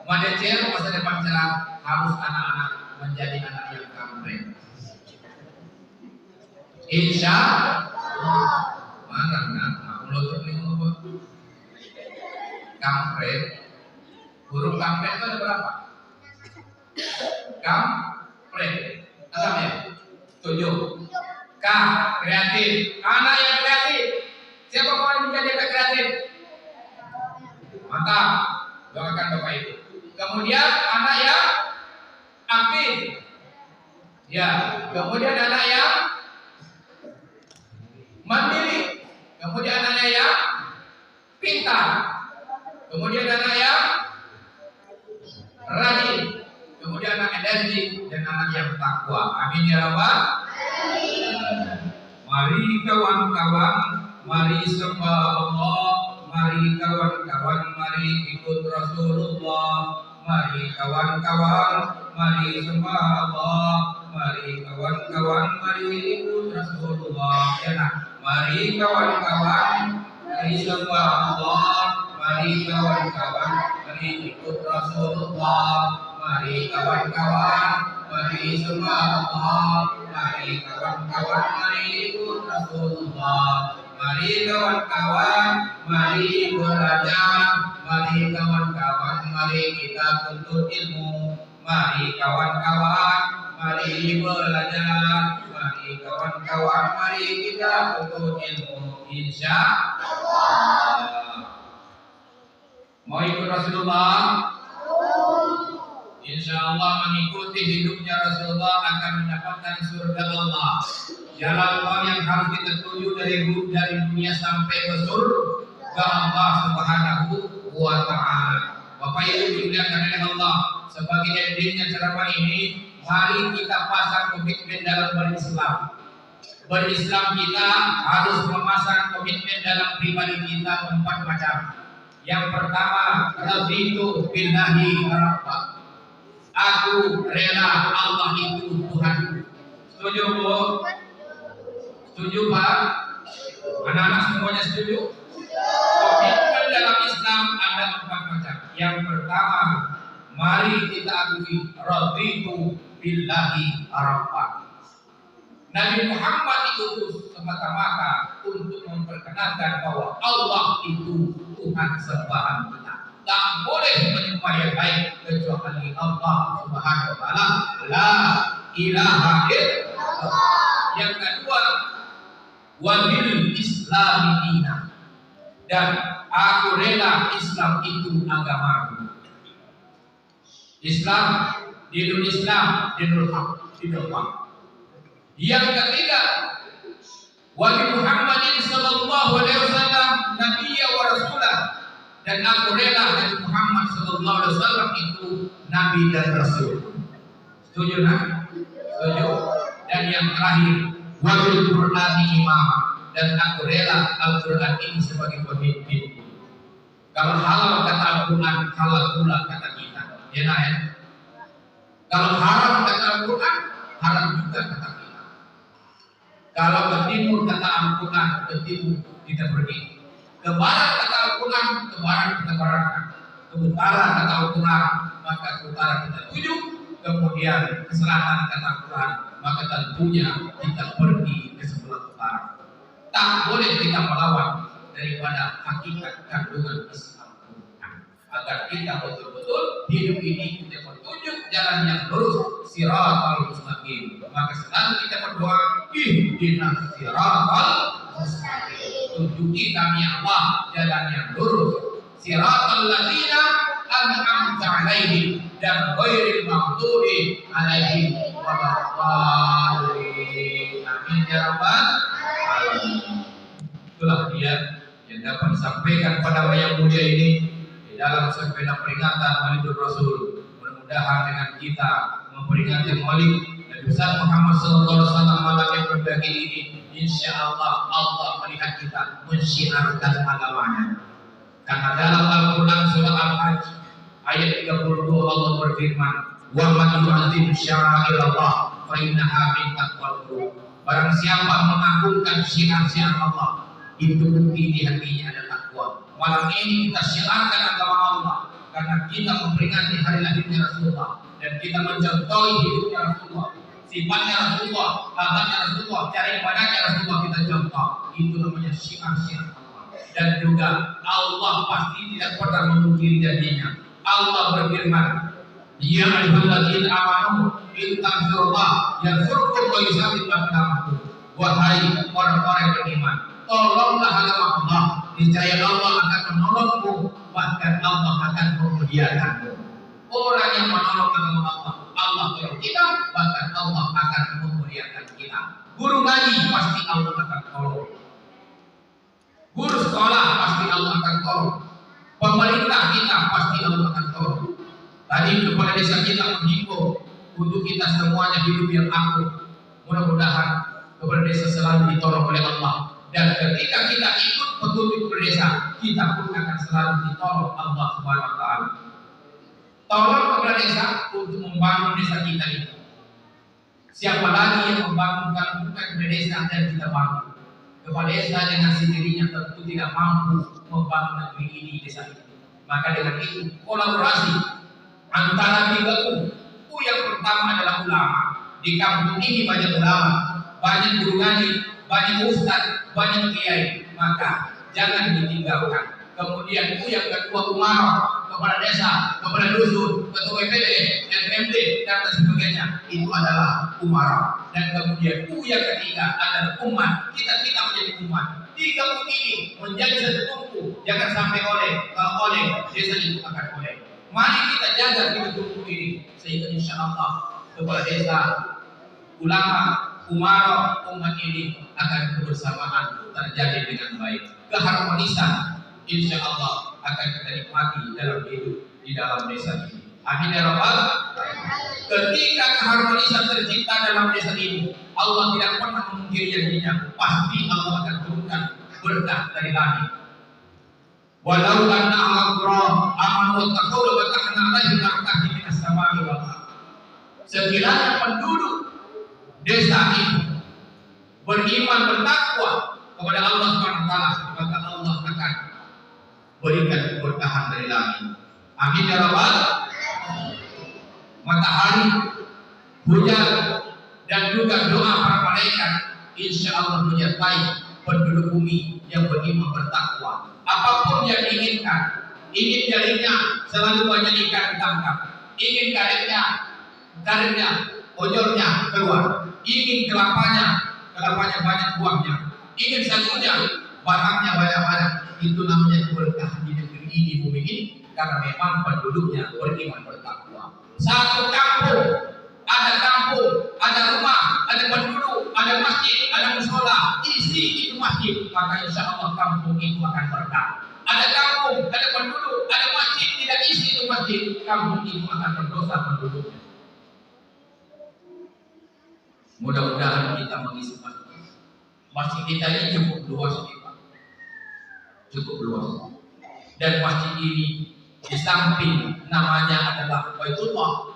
manajer masa depan cerah, harus anak-anak menjadi anak yang kampret. Insya Allah. Mana nak mulut ini apa? Kampret. Huruf kampret itu ada berapa? Kampret. Ada ya? 7. K, kreatif. Anak yang kreatif. Siapa mau menjadi anak kreatif? Mantap. Doakan Bapak Ibu. Kemudian anak yang aktif. Ya, kemudian anak yang kemudian anak yang pintar, kemudian anak yang rajin, kemudian anak energi, dan anak yang takwa. Amin ya rabbal alamin. Mari kawan-kawan, mari sembah Allah, mari kawan-kawan, mari ikut Rasulullah. Mari kawan-kawan, mari sembah Allah, mari kawan-kawan, mari ikut Rasulullah. Ya nah, mari kawan-kawan, mari sembah Allah, mari kawan-kawan, mari ikut Rasulullah. Mari kawan-kawan, mari sembah Allah, mari kawan-kawan, mari ikut Rasulullah. Mari kawan-kawan, mari belajar. Mari kawan-kawan, mari kita tuntut ilmu. Mari kawan-kawan, mari belajar. Mari kawan-kawan, mari kita tuntut ilmu. Insya Allah. Mau ikut Rasulullah? Insya Allah mengikuti hidupnya Rasulullah akan mendapatkan surga Allah. Jalan Allah yang harus kita tuju dari dunia sampai ke surga Allah Subhanahu wa Ta'ala. Bapak Ibu dimuliakan oleh Allah, sebagai endingnya ceramah ini, mari kita pasang komitmen dalam berislam. Berislam kita harus memasang komitmen dalam pribadi kita 4 macam. Yang pertama, raditu billahi rabba. Aku rela Allah itu Tuhan. Setuju Bu? Setuju Pak? Anak-anak semuanya setuju? Komitmen dalam Islam ada 4 macam. Yang pertama, mari kita akui raditu billahi rabba. Nabi Muhammad diutus semata-mata untuk memperkenalkan bahwa Allah itu Tuhan sembahan kita. Tak boleh menyembah yang lain kecuali Allah Subhanahu wa Ta'ala. La ilaha illallah. Yang kedua, wabil Islami dina. Dan aku rela Islam itu agamaku. Islam, dinul Islam, dinul haq, dinul haq. Yang ketiga, wa Muhammadin sallallahu alaihi wasallam nabiyya wa rasulah. Dan aku rela Nabi Muhammad sallallahu alaihi wasallam itu nabi dan rasul. Setuju nak? Setuju. Dan yang terakhir, wa bil Qur'ani imam. Dan aku rela Al-Quran ini sebagai pemimpin. Kalau halal kata Al-Quran, halal pula kata kita. Ya nah ya. Kalau haram kata Al-Quran, haram juga kata kita. Kalau ke timur kata Al-Quran, ke timur kita pergi. Ke barat kata Al-Quran, ke barat kita baratkan. Ke utara kata Al-Quran, maka ke utara kita tuju. Kemudian ke selatan kata Al-Quran, maka tentunya kita pergi ke sebelah utara. Tak boleh kita melawan daripada hakikat kandungan Islam agar kita betul-betul hidup ini kita petunjuk jalan yang lurus, siratal mustaqim. Maka selalu kita berdoa, ihdinas siratal mustaqim. Tunjuki kami Allah jalan yang lurus, siratal ladzina an'amta alaihim dan ghairil maghdubi alaihim waladdallin. Amin ya rabbal alamin. Itulah dia yang dapat disampaikan pada yang mulia ini di dalam sepeda peringatan Maulid Rasul. Mudah-mudahan dengan kita memperingati Maulid Nabi besar Muhammad sallallahu alaihi wasallam malam yang berbahagia ini, insyaallah Allah melihat kita mensyiarkan agamanya. Karena dalam Al-Quran surah Al-Hajj ayat 32 Allah berfirman, "Wa man yu'azzim sya'airallah fa innaha min taqwal qulub." Barang siapa mengagungkan syiar-syiar Allah, itu bukti di hatinya ada takwa. Malam ini kita syiarkan agama Allah karena kita memperingati hari lahirnya Rasulullah dan kita mencontohi hidupnya Rasulullah, sifatnya Rasulullah, akhlaknya Rasulullah, cara ibadahnya Rasulullah kita contoh. Itu namanya syiar-syiar Allah. Dan juga Allah pasti tidak pernah memungkiri janjinya. Allah berfirman, "Ya ayyuhalladzina amanu in tansurullah yansurkum wa yusabbit aqdamakum." Wahai orang-orang beriman, tolonglah agama Allah, niscaya Allah akan menolongmu, bahkan Allah akan memuliakanmu. Orang yang menolong agama Allah, Allah tolong kita, bahkan Allah akan memuliakan kita. Guru ngaji pasti Allah akan tolong. Guru sekolah pasti Allah akan tolong. Pemerintah kita pasti Allah akan tolong. Tadi kepala desa kita menghimbau untuk kita semuanya hidup yang akur. Mudah-mudahan kepala desa selalu ditolong oleh Allah. Dan ketika kita ikut petunjuk kepala desa, kita pun akan selalu ditolong Allah Subhanahu wa taala. Tolong kepala desa untuk membangun desa kita ini. Siapa lagi yang membangunkan bukan kepala desa dan kita bangun. Kepala desa dengan sendirinya tentu tidak mampu membangun negeri ini, desa ini. Maka dengan itu kolaborasi antara 3 U. U yang pertama adalah ulama. Di kampung ini banyak ulama, banyak guru ngaji, banyak ustaz, banyak kiai. Maka jangan ditinggalkan. Kemudian U yang kedua umarah, kepala desa, kepala dusun, ketua BPD, LPMD dan sebagainya. Itu adalah umarah. Dan kemudian U yang ketiga adalah umat. Kita menjadi umat. 3 U ini menjadi satu tumpu. Jangan sampai kalau oleh desa itu akan oleh. Mari kita jaga 3 tumpu ini sehingga insya Allah kepala desa, ulama, umarah, umat ini akan kebersamaan terjadi dengan baik. Keharmonisan insya Allah akan kita nikmati dalam hidup di dalam desa ini. Amin ya rabbal alamin. Ketika keharmonisan tercipta dalam desa ini, Allah tidak pernah memungkiri janjinya. Pasti Allah akan turunkan berkah dari langit. Walau anna al-qura amanu wa taqaw wa fatahna 'alaihim barakatin minas samai wal ardh. Sekiranya penduduk desa ini beriman bertakwa kepada Allah Subhanahu wa taala, maka Allah akan berikan keberkahan dari langit. Amin ya rabbal alamin. Matahari, hujan dan juga doa para malaikat insya Allah menyertai penduduk bumi yang beriman bertakwa. Apapun yang diinginkan, ingin jarinya selalu banyak ikan ditangkap, ingin karetnya, ojolnya keluar, ingin kelapanya banyak buahnya, ingin sagunya barangnya banyak-banyak. Itu namanya keberkahan di negeri ini, bumi ini, karena memang penduduknya beriman bertakwa. Satu kampung, ada rumah, ada penduduk, ada masjid, ada musola, isi itu masjid, maka insya Allah kampung itu akan berkah. Ada kampung, ada penduduk, ada masjid, tidak isi itu masjid, kampung itu akan berdosa penduduknya. Mudah-mudahan kita mengisi masjid. Masjid kita ini cukup luas, cukup luas. Dan masjid ini di samping namanya adalah Baitullah,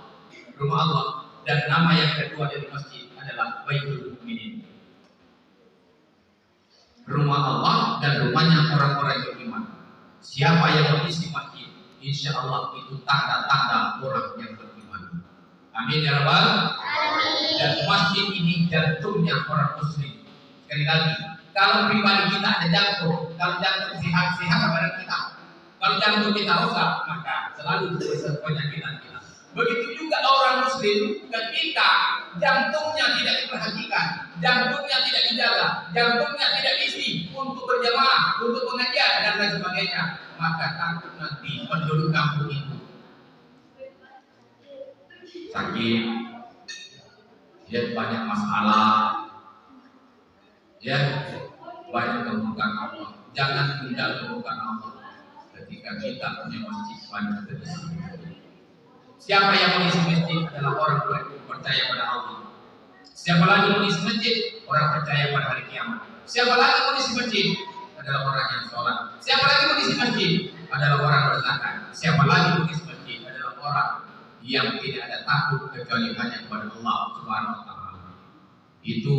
rumah Allah, dan nama yang kedua dari masjid adalah Baitul Mukminin, rumah Allah dan rumahnya orang-orang yang beriman. Siapa yang mengisi masjid, insya Allah itu tanda-tanda orang yang beriman. Amin ya rabbal alamin. Dan masjid ini jantungnya orang muslim. Sekali lagi, kalau pribadi kita ada jantung, kalau jantung sehat kepada kita. Kalau jantung kita rusak, maka selalu penyakitan kita. Begitu juga orang muslim, ketika jantungnya tidak diperhatikan, jantungnya tidak dijaga, jantungnya tidak diisi untuk berjamaah, untuk mengajar dan lain sebagainya, maka takut nanti penduduk kampung itu sakit, ya banyak masalah, ya banyak kemungkaran Allah. Jangan tunda kemungkaran Allah. Ketika kita punya masjid banyak terisi. Siapa yang mengisi masjid adalah orang yang percaya pada Allah. Siapa lagi mengisi masjid? Orang percaya pada hari kiamat. Siapa lagi mengisi masjid? Adalah orang yang sholat. Siapa lagi mengisi masjid? Adalah orang berzakat. Siapa lagi mengisi masjid? Adalah orang yang tidak ada takut kecuali hanya kepada Allah Subhanahu wa taala. Itu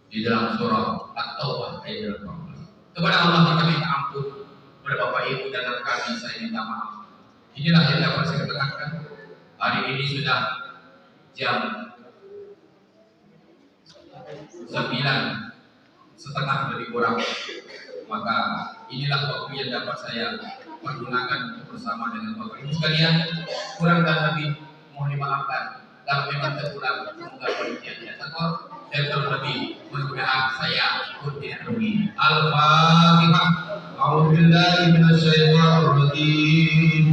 di dalam surah At-Taubah ayat 12. Kepada Allah kita minta ampun. Kepada Bapak Ibu dan anak kami saya minta maaf. Inilah yang dapat saya katakan. Hari ini sudah jam 9:30 lebih kurang. Maka inilah waktu yang dapat saya pergunakan untuk bersama dengan Bapak Ibu sekalian. Kurang dan lebih mohon dimaafkan. Kalau memang terkurang, semoga panitia tidak tekor. Dan terlebih mudah-mudahan saya pun tidak rugi. Al-Fatihah. A'udzubillahi minasyaitonir rajim.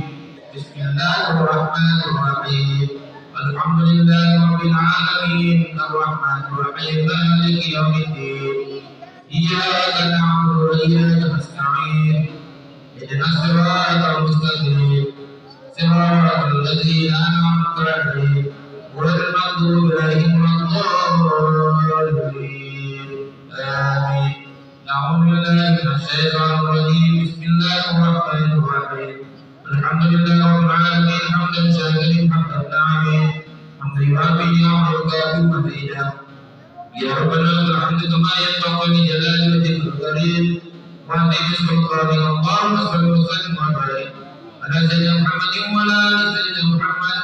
Bismillahirrahmanirrahim. Alhamdulillahirabbil alamin. Arrahmanirrahim. Maliki yaumiddin. Iyyaka na'budu wa iyyaka nasta'in. اهدنا الصراط المستقيم صراط الذين أنعمت عليهم غير المغضوب عليهم ولا الضالين آمين. أعوذ بالله من الشيطان الرجيم. بسم الله الرحمن الرحيم. الحمد لله رب العالمين حمدا شاكرا حمدا نعمين حمدا يوافي نعمه ويكافئ مزيدا. يا ربنا الحمد كما ينبغي لجلال وجهك الكريم وعظيم سلطانك. اللهم صل وسلم وبارك على سيدنا محمد وعلى ال سيدنا محمد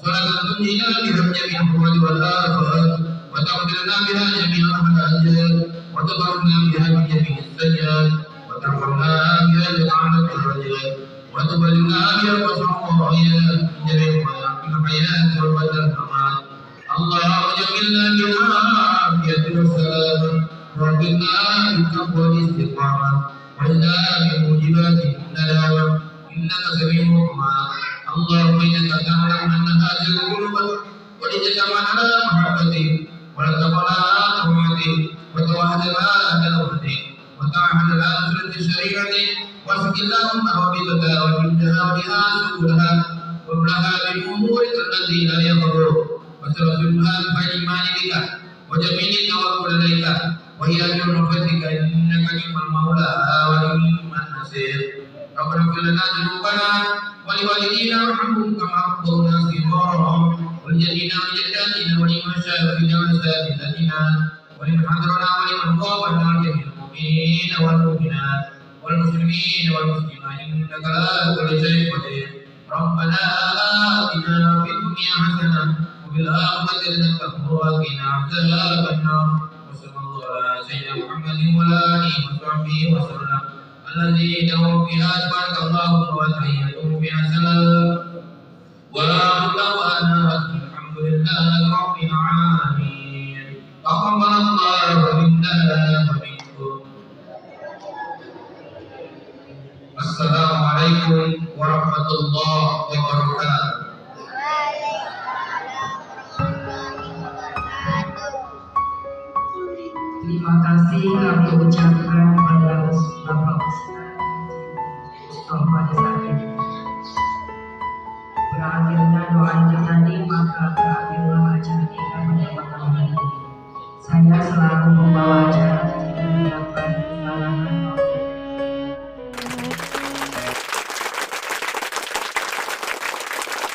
صلاة تنجينا بها جميع الأموال والآفات وتغفر لنا بها جميع الحاجات وتطهرنا بها من جميع السيئات وترفعنا بها جميع الدرجات وتبلغنا بها قصر الغايات من جميع الحياة والبدن والممات. اللهم جملنا بالعافية والسلامة وارزقنا بالتقوى والاستقامة وإنا بموجبات الندامة إنك سميع الدعاء. اللهم إنك تعلم أن هذه القلوب ولتجمع على محبتك ولتقنا طاعتك وتوحدنا دعوتك وتعهد على نصرة شريعتك واسق اللهم رابطتها وجدها وبها سبلها وابلها بالأمور التي لا يضر وترسلها بإيمان بك وجميل التوكل عليك وهي برحمتك إنك نعم المولى ونعم النصير. ربنا اغفر لنا ذنوبنا ولوالدينا وارحمهم كما ربونا صغارا ولجدنا ولجداتنا ولمشايخنا واساتذتنا ولمن حضرنا ولمن غابنا ولجميع المؤمنين والمؤمنات والمسلمين والمسلمات انك على كل شيء قدير. ربنا آتنا في الدنيا حسنة وفي الآخرة حسنة وقنا عذاب النار. وصلى الله على سيدنا محمد وعلى آله وصحبه وسلم الذي دعوا بها سبحانك اللهم وتحيتهم بها سلام وآخر الحمد لله رب العالمين. تقبل الله منا ومنكم. السلام عليكم ورحمة الله وبركاته. Terima kasih kami ucapkan pada Bapak Ustaz Mustafa Desari. Berakhirnya doa itu tadi, maka berakhir